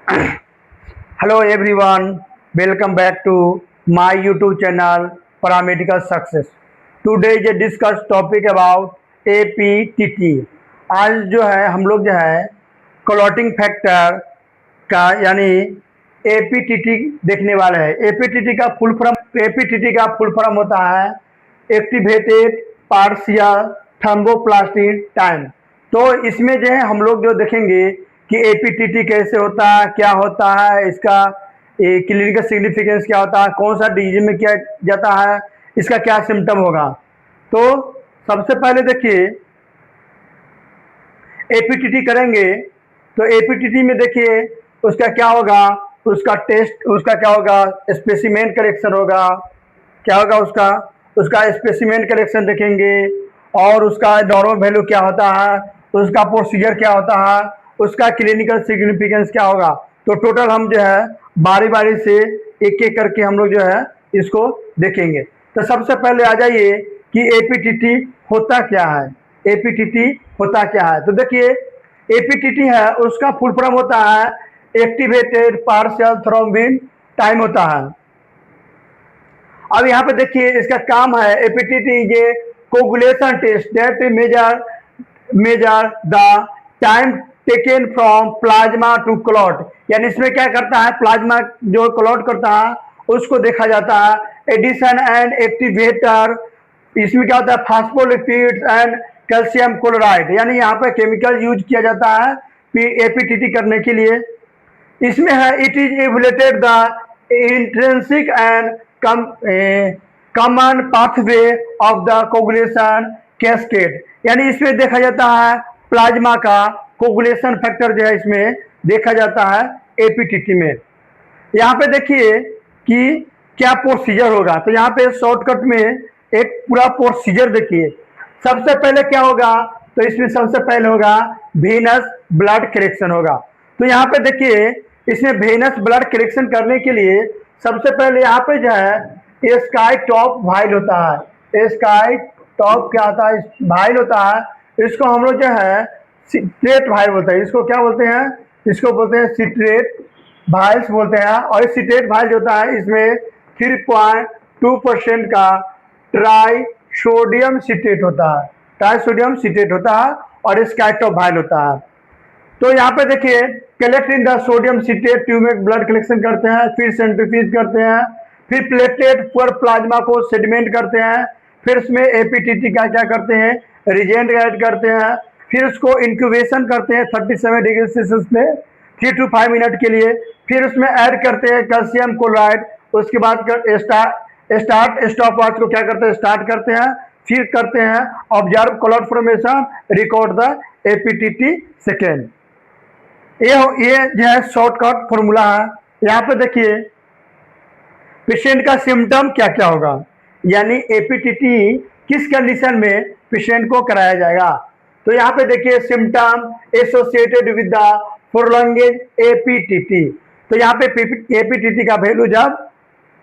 Hello everyone, welcome back to my YouTube channel Paramedical Success. Today is a discuss topic about APTT. आज जो है हम लोग जो है क्लॉटिंग फैक्टर का यानी APTT देखने वाले हैं। APTT का फुल फॉर्म होता है एक्टिवेटेड पार्शियल थर्मोप्लास्टिक टाइम। तो इसमें जो है हम लोग जो देखेंगे कि एपीटीटी कैसे होता है, क्या होता है, इसका क्लिनिकल सिग्निफिकेंस क्या होता है, कौन सा डिजीज में किया जाता है, इसका क्या सिम्टम होगा। तो सबसे पहले देखिए एपीटीटी करेंगे तो एपीटीटी में देखिए उसका क्या होगा, उसका टेस्ट, उसका क्या होगा, स्पेसिमेन कलेक्शन होगा, क्या होगा उसका स्पेसिमेन कलेक्शन देखेंगे और उसका नॉर्मल वैल्यू क्या होता है, उसका प्रोसीजर क्या होता है, उसका क्लिनिकल सिग्निफिकेंस क्या होगा। तो टोटल हम जो है बारी बारी से एक एक करके हम लोग जो है इसको देखेंगे। तो सबसे पहले आ जाइए कि एपीटीटी होता क्या है। एपीटीटी होता क्या है तो देखिए एपीटीटी है उसका फुल फॉर्म होता है एक्टिवेटेड पार्शियल थ्रोम्बिन टाइम होता है। अब यहाँ पे देखिए इसका काम है APTT is a coagulation test that measure the time taken from plasma to clot. यानी इसमें क्या करता है, प्लाज्मा जो क्लॉट करता है उसको देखा जाता है। एडिशन एंड एक्टिवेटर, इसमें क्या होता है फास्फोलिपिड्स एंड कैल्शियम क्लोराइड, यानी यहाँ पे केमिकल यूज किया जाता है एपीटीटी करने के लिए। इसमें है it is elevated the intrinsic and common pathway of the coagulation cascade, यानी इसमें देखा जाता है प्लाज्मा का कोगुलेशन फैक्टर जो है इसमें देखा जाता है एपीटीटी में। यहाँ पे देखिए कि क्या प्रोसीजर होगा, तो यहाँ पे शॉर्टकट में एक पूरा प्रोसीजर देखिए। सबसे पहले क्या होगा, तो इसमें सबसे पहले होगा वेनस ब्लड कलेक्शन होगा। तो यहाँ पे देखिए इसमें वेनस ब्लड कलेक्शन करने के लिए सबसे पहले यहाँ पे जो है स्काई टॉप वाइल होता है। स्काई टॉप क्या होता है, वाइल होता है, इसको हम लोग जो है सिट्रेट वाइल बोलते हैं। इसको क्या बोलते हैं, इसको बोलते हैं सिट्रेट वाइल्स बोलते हैं। और इस सिट्रेट वाइल जो होता है इसमें 3.2% का ट्राई सोडियम सिट्रेट होता है, ट्राइसोडियम सिट्रेट होता है और स्काई टॉप वाइल होता है। तो यहाँ पे देखिए collecting the sodium citrate tube में ब्लड कलेक्शन करते हैं, फिर सेंट्रीफ्यूज करते हैं, फिर प्लेटेड पर प्लाज्मा को सेडिमेंट करते हैं, फिर उसमें एपीटीटी का क्या करते हैं रिजेंट ऐड करते हैं, फिर उसको इंक्यूबेशन करते हैं 37 डिग्री सेल्सियस में 3 to 5 मिनट के लिए, फिर उसमें ऐड करते हैं कैल्शियम क्लोराइड। उसके बाद स्टार्ट स्टॉप वॉच को क्या करते हैं स्टार्ट करते हैं, फिर करते हैं observe clot formation, record the APTT second. ये जो है शॉर्टकट फॉर्मूला है। यहाँ पे देखिए पेशेंट का सिम्टम क्या क्या होगा, यानी एपीटीटी किस कंडीशन में पेशेंट को कराया जाएगा। तो यहाँ पे देखिए symptom associated with the prolonged APTT. तो यहाँ पे एपीटीटी का वैल्यू जब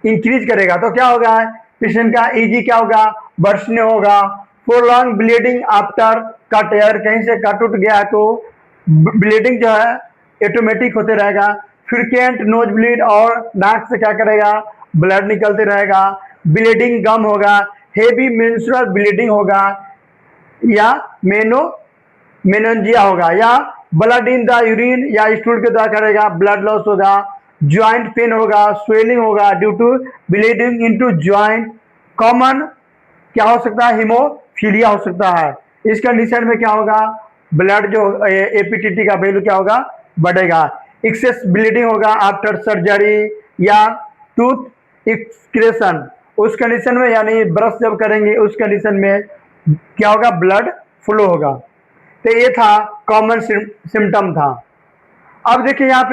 इंक्रीज करेगा तो क्या होगा, पेशेंट का ईजी क्या होगा, वर्षने होगा। प्रोलॉन्ग ब्लीडिंग आफ्टर कट, यार कहीं से कट उठ गया है तो ब्लीडिंग जो है ऑटोमेटिक होते रहेगा। फ्रीक्वेंट नोज ब्लीड, और नाक से क्या करेगा ब्लड निकलते रहेगा। ब्लीडिंग गम होगा, हेवी मेंस्ट्रुअल ब्लीडिंग होगा, या मेनोंजिया होगा, या ब्लड इन द यूरिन या स्टूल के द्वारा करेगा, ब्लड लॉस होगा। ज्वाइंट पेन होगा, स्वेलिंग होगा due to bleeding into joint. Common क्या हो सकता है, हीमोफीलिया हो सकता है। इस कंडीशन में क्या होगा, ब्लड जो एपीटीटी का वैल्यू क्या होगा बढ़ेगा। एक्सेस ब्लीडिंग होगा आफ्टर सर्जरी या टूथ एक्सक्रेशन, उस कंडीशन में यानी ब्रश जब करेंगे उस कंडीशन में क्या होगा ब्लड फ्लो होगा। तो ये था कॉमन सिम्टम था। अब देखिए यहाँ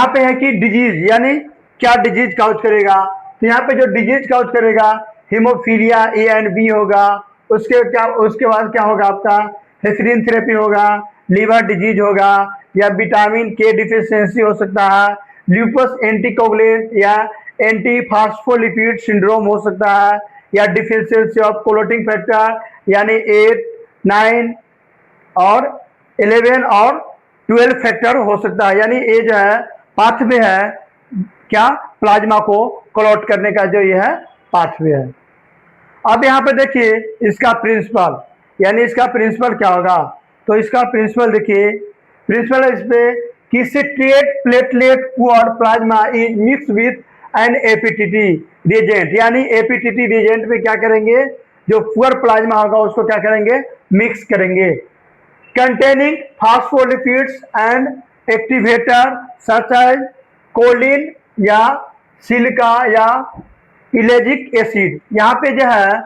पे है कि डिजीज, यानी क्या डिजीज काउज करेगा। तो यहाँ पे जो डिजीज काउज करेगा हीमोफीलिया ए एंड बी होगा। उसके बाद क्या होगा आपका हेपरिन थेरेपी होगा, लीवर डिजीज होगा, या विटामिन के डिफिशियंसी हो सकता है, ल्यूपस एंटीकोगुलेंट या एंटी फास्फोलिपिड सिंड्रोम हो सकता है, या डिफिशियंसी ऑफ क्लोटिंग फैक्टर यानी 8, 9 और 11 और 12 फैक्टर हो सकता है, यानी ये जो है पाथवे है क्या, प्लाज्मा को क्लॉट करने का जो ये है पाथवे है। अब यहाँ पे देखिए इसका प्रिंसिपल, यानी इसका प्रिंसिपल क्या होगा, तो इसका प्रिंसिपल देखिए, प्रिंसिपल इस पे कि citrated platelet poor plasma is mix with an APTT reagent, यानी एपीटीटी रिएजेंट में क्या करेंगे, जो पुअर प्लाज्मा होगा उसको क्या करेंगे, मिक्स करेंगे, containing phospholipids and activator such as choline या सिलिका या इलेजिक एसिड। यहाँ पे जो है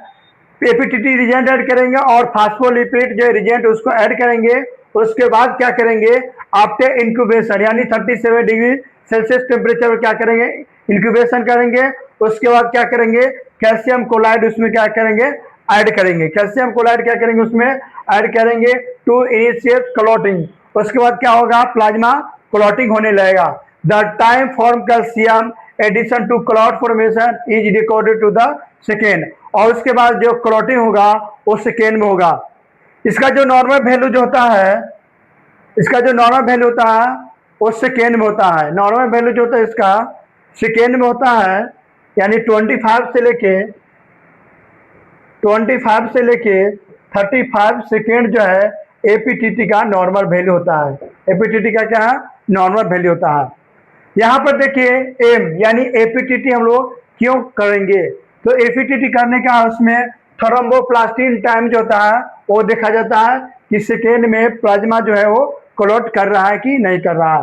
एपीटीटी रिजेंट ऐड करेंगे और फास्फोलिपिड जो रिजेंट उसको ऐड करेंगे। उसके बाद क्या करेंगे, आफ्टर इंक्यूबेशन यानी 37 डिग्री सेल्सियस टेम्परेचर पर क्या करेंगे, इंक्यूबेशन करेंगे। उसके बाद क्या करेंगे, कैल्शियम क्लोराइड उसमें क्या करेंगे, ऐड करेंगे, कैल्शियम क्लोराइड क्या करेंगे उसमें ऐड करेंगे टू इनिशिएट क्लॉटिंग। उसके बाद क्या होगा, प्लाज्मा क्लॉटिंग होने लगेगा। The time from calcium addition to clot formation is recorded to the second, और उसके बाद जो क्लॉटिंग होगा वो सेकेंड में होगा। इसका जो नॉर्मल वैल्यू जो होता है, इसका जो नॉर्मल वैल्यू होता है वो सेकेंड में होता है। नॉर्मल वैल्यू जो होता है इसका सेकेंड में होता है, यानी 25 से लेके 35 सेकेंड जो है एपीटीटी का नॉर्मल वैल्यू होता है। एपीटीटी का क्या है, नॉर्मल वैल्यू होता है। यहाँ पर देखिए एम यानी एपीटीटी हम लोग क्यों करेंगे, तो एपीटीटी करने का उसमें थ्रोम्बोप्लास्टिन टाइम जो होता है वो देखा जाता है कि सेकेंड में प्लाज्मा जो है वो क्लॉट कर रहा है कि नहीं कर रहा है।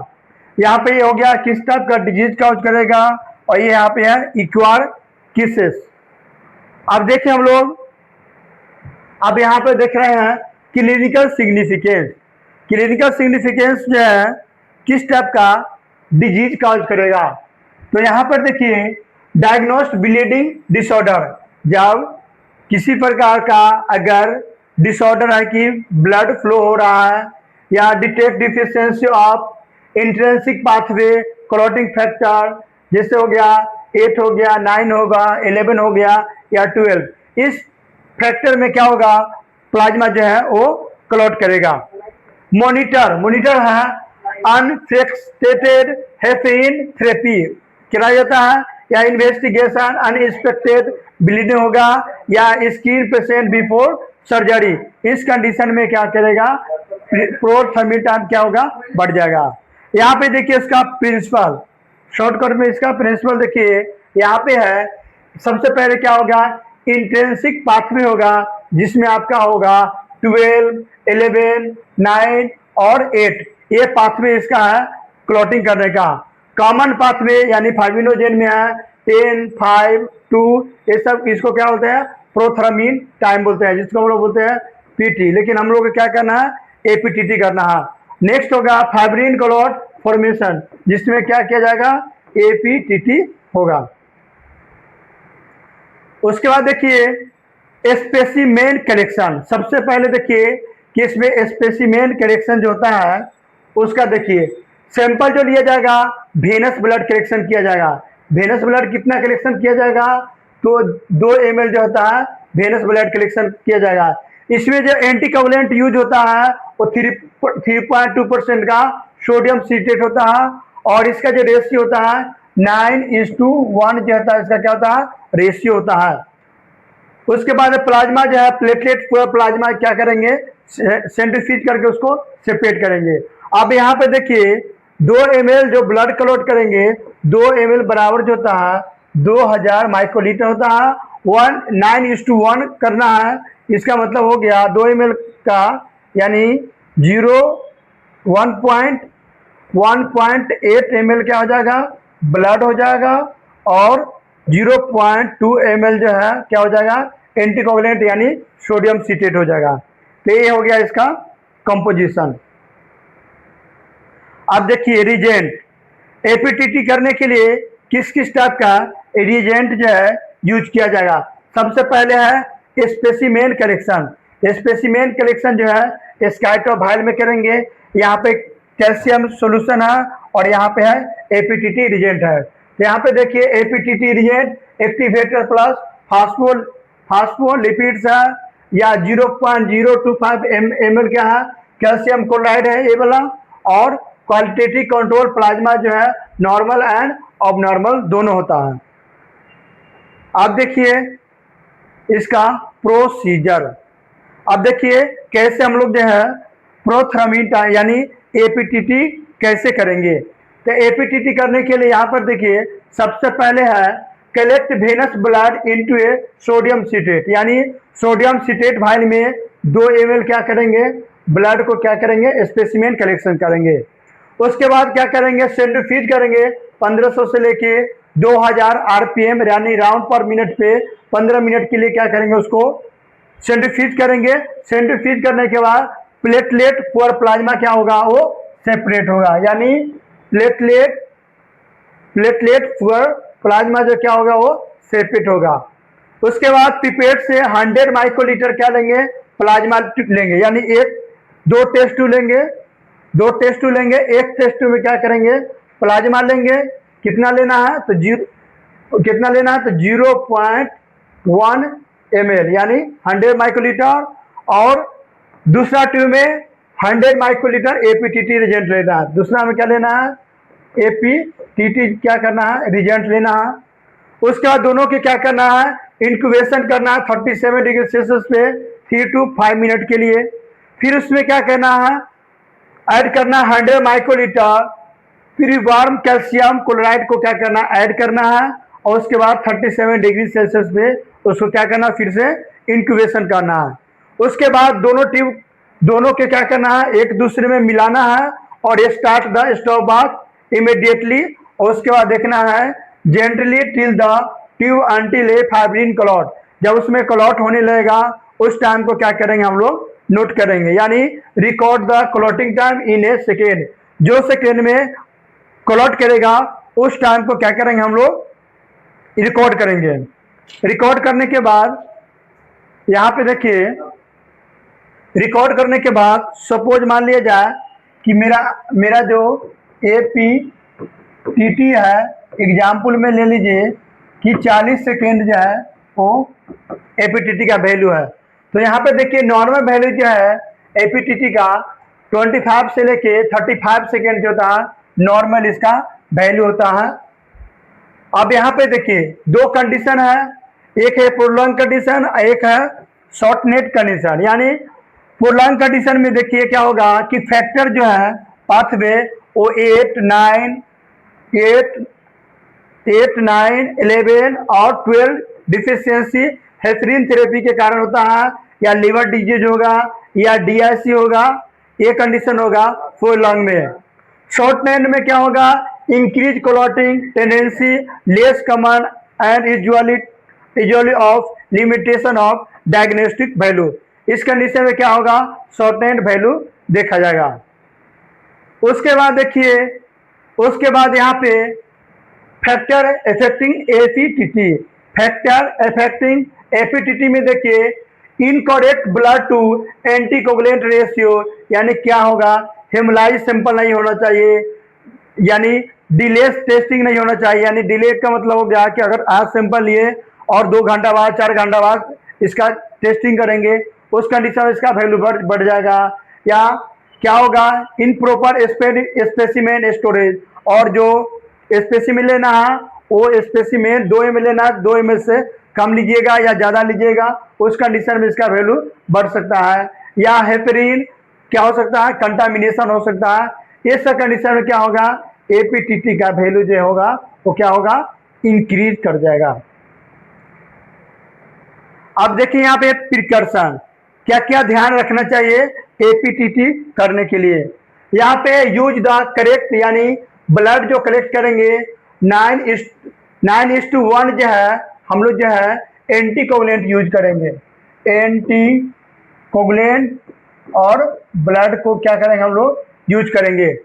यहाँ पे ये हो गया किस टाइप का डिजीज काउज करेगा, और ये यहाँ पे है इक्वार किसेस। अब देखिए हम लोग अब यहाँ पे देख रहे हैं क्लिनिकल सिग्निफिकेंस। क्लिनिकल सिग्निफिकेंस जो है किस टाइप का डिजीज काउज करेगा, तो यहाँ पर देखिए डायग्नोस्ड ब्लीडिंग डिसऑर्डर, जब किसी प्रकार का अगर डिसऑर्डर है कि ब्लड फ्लो हो रहा है, या detect deficiency of intrinsic pathway clotting factor, जैसे हो गया 8 हो गया, 9 होगा, 11 हो गया या 12, इस फैक्टर में क्या होगा, प्लाज्मा जो है वो क्लॉट करेगा। मॉनिटर है अनफ्रेक्टेड हेपेरिन थेरेपी कराया जाता है, या इन्वेस्टिगेशन अनएक्सपेक्टेड ब्लीडिंग होगा, या स्किन पेशेंट बिफोर सर्जरी, इस कंडीशन में क्या करेगा, प्रोथर्मी टाइम क्या होगा, बढ़ जाएगा। यहाँ पे देखिए इसका प्रिंसिपल, शॉर्टकट में इसका प्रिंसिपल देखिए यहाँ पे है। सबसे पहले क्या होगा, इंट्रेंसिक पाथवे होगा, जिसमें आपका होगा 12, 11, 9 और 8, ये पाथवे इसका है क्लॉटिंग करने का। कॉमन पाथवे यानी फाइब्रिनोजेन में है 10, 5, 2, ये सब इसको क्या बोलते हैं, प्रोथर्मीन टाइम बोलते हैं, जिसको हम लोग बोलते हैं पीटी, लेकिन हम लोग को क्या करना है, एपीटीटी करना है। नेक्स्ट होगा फाइब्रिन क्लॉट फॉर्मेशन, जिसमें क्या किया जाएगा, एपीटीटी होगा। उसके बाद देखिए स्पेसिमेन कलेक्शन। सबसे पहले देखिए कि इसमें स्पेसिमेन कलेक्शन जो होता है उसका देखिए सैंपल जो लिया जाएगा वेनस ब्लड कलेक्शन किया जाएगा। वेनस ब्लड कितना कलेक्शन किया जाएगा, तो 2 ml जो होता है वेनस ब्लड कलेक्शन किया जाएगा। इसमें जो एंटीकोगुलेंट यूज होता है वो 3.2% का सोडियम सिट्रेट होता है, और इसका जो रेशियो होता है 9:1 जो होता है, इसका क्या होता है, रेशियो होता है। उसके बाद प्लाज्मा जो है प्लेटलेट पूरा प्लाज्मा क्या करेंगे, सेंट्रीफ्यूज करके उसको सेपरेट करेंगे। अब यहाँ पे देखिए 2 ml जो ब्लड क्लॉट करेंगे, 2 ml बराबर जो होता है 2000 माइक्रोलीटर होता है, 9:1 करना है। इसका मतलब हो गया 2 ml का यानी 1.8 ml क्या हो जाएगा, ब्लड हो जाएगा, और 0.2 ml जो है क्या हो जाएगा, एंटीकोगुलेंट यानी सोडियम सिट्रेट हो जाएगा। तो ये हो गया इसका कंपोजिशन। अब देखिए रिजेंट, एपीटीटी करने के लिए किस किस टाइप का रिजेंट जो है यूज किया जाएगा। सबसे पहले है स्पेसिमेन कलेक्शन। स्पेसिमेन कलेक्शन जो है स्काइटो वायल में करेंगे। यहाँ पे कैल्शियम सॉल्यूशन है और यहाँ पे है एपीटीटी रिजेंट है। तो यहाँ पे देखिए APTT reagent activator plus phospholipids है, या 0.025 ml क्या है, कैल्शियम क्लोराइड है ये वाला, और क्वालिटेटिव कंट्रोल प्लाज्मा जो है नॉर्मल एंड ऑबनॉर्मल दोनों होता है। अब देखिए इसका प्रोसीजर। अब देखिए कैसे हम लोग जो है प्रोथर्मीटर यानी एपीटीटी कैसे करेंगे। तो एपीटीटी करने के लिए यहाँ पर देखिए सबसे पहले है कलेक्ट वेनस ब्लड इनटू ए सोडियम सिट्रेट, यानी सोडियम सिट्रेट वाइल में 2 ml क्या करेंगे, ब्लड को क्या करेंगे, स्पेसिमेन कलेक्शन करेंगे। उसके बाद क्या करेंगे, सेंट्रीफ्यूज करेंगे 1500 से लेके 2000 आरपीएम यानी राउंड पर मिनट पे 15 मिनट के लिए क्या करेंगे, उसको सेंट्रीफ्यूज करेंगे। सेंट्रीफ्यूज करने के बाद प्लेटलेट फॉर प्लाज्मा क्या होगा, वो सेपरेट होगा, यानी प्लेटलेट फॉर प्लाज्मा जो क्या होगा वो सेपरेट होगा। उसके बाद पिपेट से 100 माइक्रोलीटर क्या लेंगे, प्लाज्मा लेंगे, यानी दो टेस्ट ट्यूब लेंगे। एक टेस्ट ट्यूब में क्या करेंगे, प्लाज्मा लेंगे। कितना लेना है तो 0.1 ml यानी 100 माइक्रोलीटर, और दूसरा ट्यूब में 100 माइक्रोलीटर एपीटीटी रिजेंट लेना है। दूसरा में क्या लेना है, एपीटीटी क्या करना है, रिजेंट लेना है। उसके बाद दोनों के क्या करना है, इंक्यूबेशन करना है 37 डिग्री सेल्सियस पे 3 to 5 मिनट के लिए। फिर उसमें क्या करना है, ऐड करना है 100 माइक्रोलीटर प्रीवार्म कैल्शियम क्लोराइड को क्या करना है, ऐड करना है, और उसके बाद 37 डिग्री सेल्सियस पे उसको क्या करना है, फिर से इंक्यूबेशन करना है। उसके बाद दोनों के क्या करना है, एक दूसरे में मिलाना है और start the stop bath immediately. और उसके बाद देखना है gently till the tube until A fibrin clot, जब उसमें क्लॉट होने लगेगा उस टाइम को क्या करेंगे, हम लोग नोट करेंगे, यानी record the clotting time in A second. जो सेकेंड में क्लॉट करेगा उस टाइम को क्या करेंगे, हम लोग रिकॉर्ड करेंगे। रिकॉर्ड करने के बाद यहाँ पे देखिए, रिकॉर्ड करने के बाद सपोज मान लिया जाए कि मेरा जो एपीटीटी है, एग्जाम्पल में ले लीजिए कि 40 सेकेंड जो है वो एपीटीटी का वैल्यू है। तो यहाँ पे देखिए नॉर्मल वैल्यू जो है एपीटीटी का 25 से लेके 35 सेकेंड जो होता है नॉर्मल इसका वैल्यू होता है। अब यहाँ पे देखिए 2 कंडीशन है, एक है प्रोलॉन्ग कंडीशन, एक है शॉर्ट नेट कंडीशन। यानी प्रोलॉन्ग कंडीशन में देखिए क्या होगा कि फैक्टर जो है पाथवे वो 8, 9, 11 और 12 डिफिशियंसी हेपरिन थेरेपी के कारण होता है, या लिवर डिजीज होगा या डीआईसी होगा, ये कंडीशन होगा प्रोलॉन्ग में। शॉर्ट नेट में क्या होगा, increase clotting tendency, less common and usually of limitation of diagnostic value. इस कंडीशन में क्या होगा, शॉर्ट नेट वैल्यू देखा जाएगा। उसके बाद देखिए, उसके बाद यहाँ पे factor affecting APTT, factor affecting APTT में देखिए incorrect blood to anticoagulant ratio, यानी क्या होगा, हेमोलाइज सैंपल नहीं होना चाहिए, यानी डिले टेस्टिंग नहीं होना चाहिए। यानी डिले का मतलब हो गया कि अगर आज सैंपल लिए और 2 घंटा बाद 4 घंटा बाद इसका टेस्टिंग करेंगे, उस कंडीशन में इसका वैल्यू बढ़ जाएगा। या क्या होगा, इनप्रॉपर स्पेसिमेन स्टोरेज, और जो स्पेसिमेन लेना है वो स्पेसिमेन 2 ml लेना, 2 ml से कम लीजिएगा या ज़्यादा लीजिएगा, उस कंडीशन में इसका वैल्यू बढ़ सकता है। या हेपरिन क्या हो सकता है, कंटामिनेशन हो सकता है। ये सब कंडीशन में क्या होगा, एपीटीटी का वैल्यू जो होगा वो क्या होगा, इंक्रीज कर जाएगा। अब देखिए यहाँ पे प्रिकॉशन, क्या क्या ध्यान रखना चाहिए एपीटीटी करने के लिए। यहाँ पे यूज द करेक्ट, यानी ब्लड जो कलेक्ट करेंगे 9:1 जो है हम लोग जो है एंटीकोगुलेंट यूज करेंगे, एंटीकोगुलेंट और ब्लड को क्या करेंगे, हम लोग यूज करेंगे।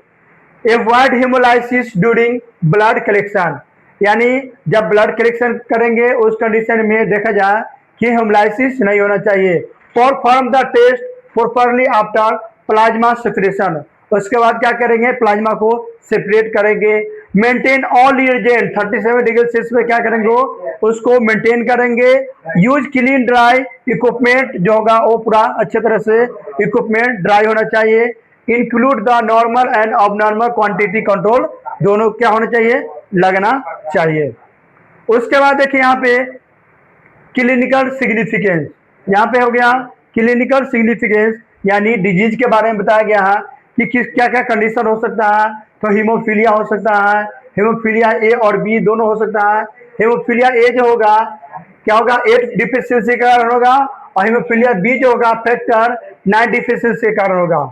Avoid haemolysis during blood collection, यानी जब ब्लड कलेक्शन करेंगे उस कंडीशन में देखा जाए कि हेमोलाइसिस नहीं होना चाहिए। Perform the test properly after plasma separation, उसके बाद क्या करेंगे, प्लाज्मा को सेपरेट करेंगे। Maintain all reagent 37 degree Celsius में क्या करेंगे, उसको मेंटेन करेंगे। यूज क्लीन ड्राई इक्विपमेंट, जो होगा वो पूरा अच्छे तरह से इक्विपमेंट ड्राई होना चाहिए। Include the normal and abnormal quantity control, दोनों क्या होना चाहिए, लगना चाहिए। उसके बाद देखिए यहाँ पे क्लिनिकल सिग्निफिकेंस, यहाँ पे हो गया क्लिनिकल सिग्निफिकेंस, यानी डिजीज के बारे में बताया गया है कि किस क्या क्या कंडीशन हो सकता है। तो हीमोफीलिया हो सकता है, हीमोफीलिया ए और बी दोनों हो सकता है। हीमोफीलिया ए जो होगा क्या होगा, 8 डिफिशियंसी के कारण होगा, और हीमोफीलिया बी जो होगा फैक्टर 9 डिफिशियंसी के कारण होगा।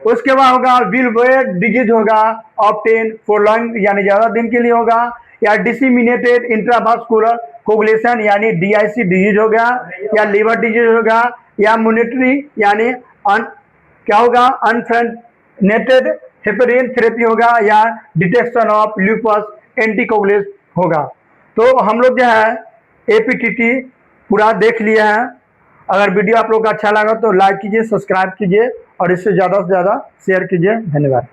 उसके बाद होगा विलवेट डिजीज होगा, ऑब्टेन प्रोलॉन्ग यानी ज्यादा दिन के लिए होगा, या डिसिमिनेटेड इंट्रावास्कुलर कोगुलेशन यानी डीआईसी डिजीज होगा, या लीवर डिजीज होगा, या मोनिटरी यानी क्या होगा अनफ्रेनेटेड हेपेरिन थेरेपी होगा, या डिटेक्शन ऑफ ल्यूपस एंटीकोगुलेस होगा। तो हम लोग जो है एपीटीटी पूरा देख लिए हैं। अगर वीडियो आप लोग का अच्छा लगा तो लाइक कीजिए, सब्सक्राइब कीजिए और इससे ज़्यादा से ज़्यादा शेयर कीजिए। धन्यवाद।